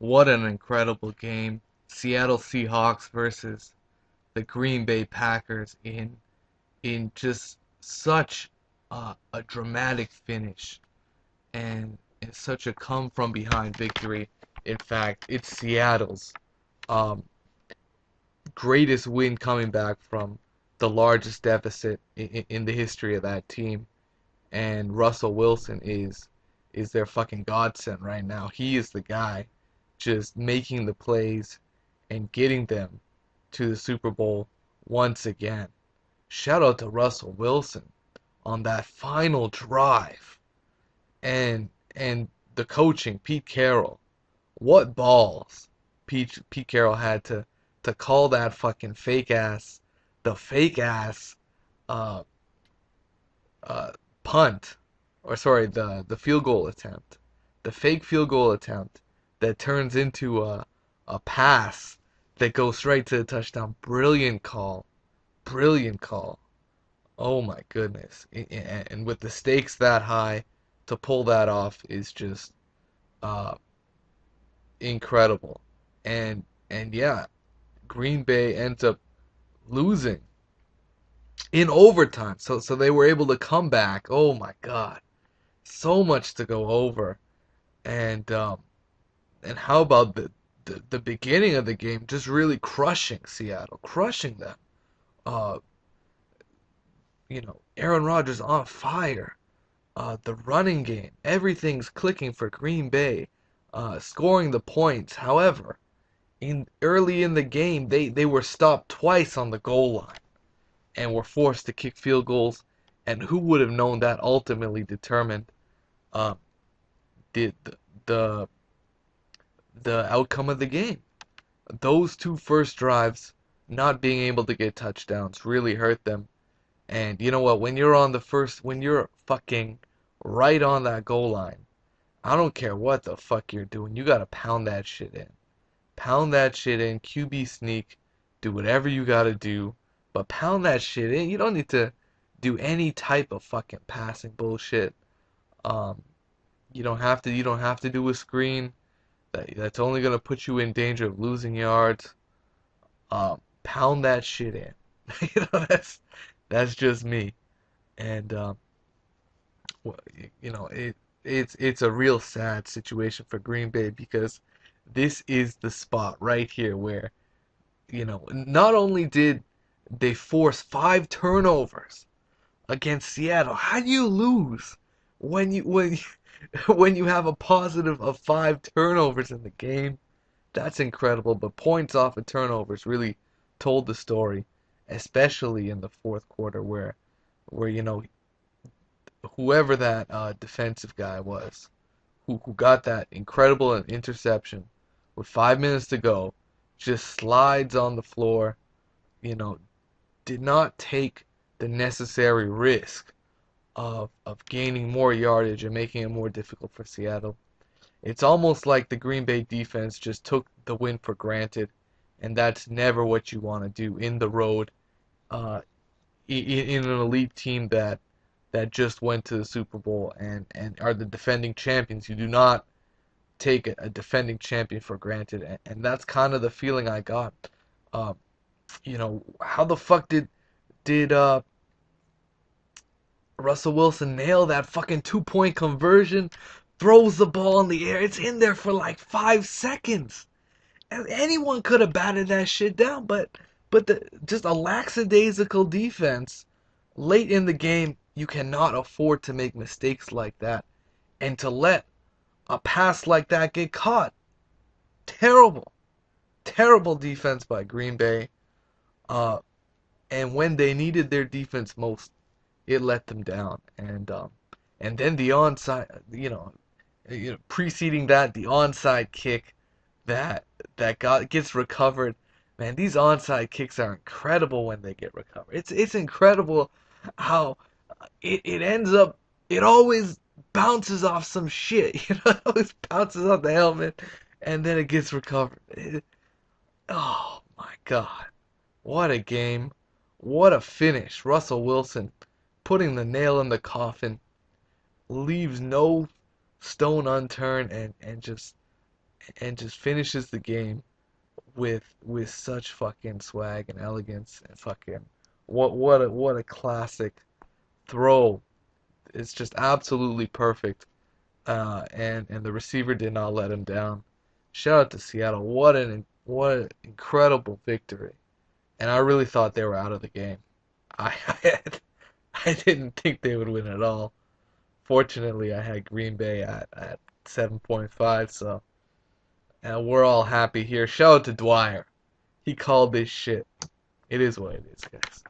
What an incredible game. Seattle Seahawks versus the Green Bay Packers in just such a dramatic finish and such a come from behind victory. In fact, it's Seattle's um, greatest win coming back from the largest deficit in the history of that team. And Russell Wilson is their fucking godsend right now. He is the guy just making the plays and getting them to the Super Bowl once again. Shout out to Russell Wilson on that final drive and the coaching, Pete Carroll. What balls Pete Carroll had to call that fucking fake ass uh uh punt, or sorry, the field goal attempt, the fake field goal attempt that turns into a pass that goes straight to the touchdown. Brilliant call, brilliant call. Oh my goodness! And with the stakes that high, to pull that off is just uh incredible. And yeah, Green Bay ends up losing in overtime. So they were able to come back. Oh my God, so much to go over. And and how about the beginning of the game, just really crushing Seattle, crushing them. Uh, Aaron Rodgers on fire. The running game, everything's clicking for Green Bay, scoring the points. However, in early in the game, they were stopped twice on the goal line and were forced to kick field goals. And who would have known that ultimately determined uh, the, the the outcome of the game? Those two first drives, not being able to get touchdowns, really hurt them. And you know what? When you're fucking right on that goal line, I don't care what the fuck you're doing. You gotta pound that shit in. Pound that shit in. QB sneak. Do whatever you gotta do. But pound that shit in. You don't need to do any type of fucking passing bullshit. Um, you don't have to do a screen. That's only gonna put you in danger of losing yards. Pound that shit in. That's just me. And well, it's a real sad situation for Green Bay because this is the spot right here where not only did they force 5 turnovers against Seattle. How do you lose when when you have a positive of 5 turnovers in the game? That's incredible. But points off of turnovers really told the story, especially in the fourth quarter where whoever that defensive guy was who got that incredible interception with 5 minutes to go just slides on the floor, you know, did not take the necessary risk of gaining more yardage and making it more difficult for Seattle. It's almost like the Green Bay defense just took the win for granted, and that's never what you want to do in the road, uh, in an elite team that just went to the Super Bowl and are the defending champions. You do not take a defending champion for granted, and that's kind of the feeling I got. Uh, how the fuck did Russell Wilson nail that fucking 2-point conversion? Throws the ball in the air. It's in there for like 5 seconds. And anyone could have batted that shit down, but just a lackadaisical defense late in the game. You cannot afford to make mistakes like that, and to let a pass like that get caught. Terrible, terrible defense by Green Bay. Uh, and when they needed their defense most, it let them down. And then the onside, preceding that, the onside kick that gets recovered. Man, these onside kicks are incredible when they get recovered. It's incredible how it ends up. It always bounces off some shit. It always bounces off the helmet, and then it gets recovered. Oh my God, what a game! What a finish! Russell Wilson putting the nail in the coffin, leaves no stone unturned, and just and just finishes the game with such fucking swag and elegance and fucking what a classic throw. It's just absolutely perfect. And the receiver did not let him down. Shout out to Seattle. What an incredible victory. And I really thought they were out of the game. I I didn't think they would win at all. Fortunately, I had Green Bay at 7.5, so and we're all happy here. Shout out to Dwyer. He called this shit. It is what it is, guys.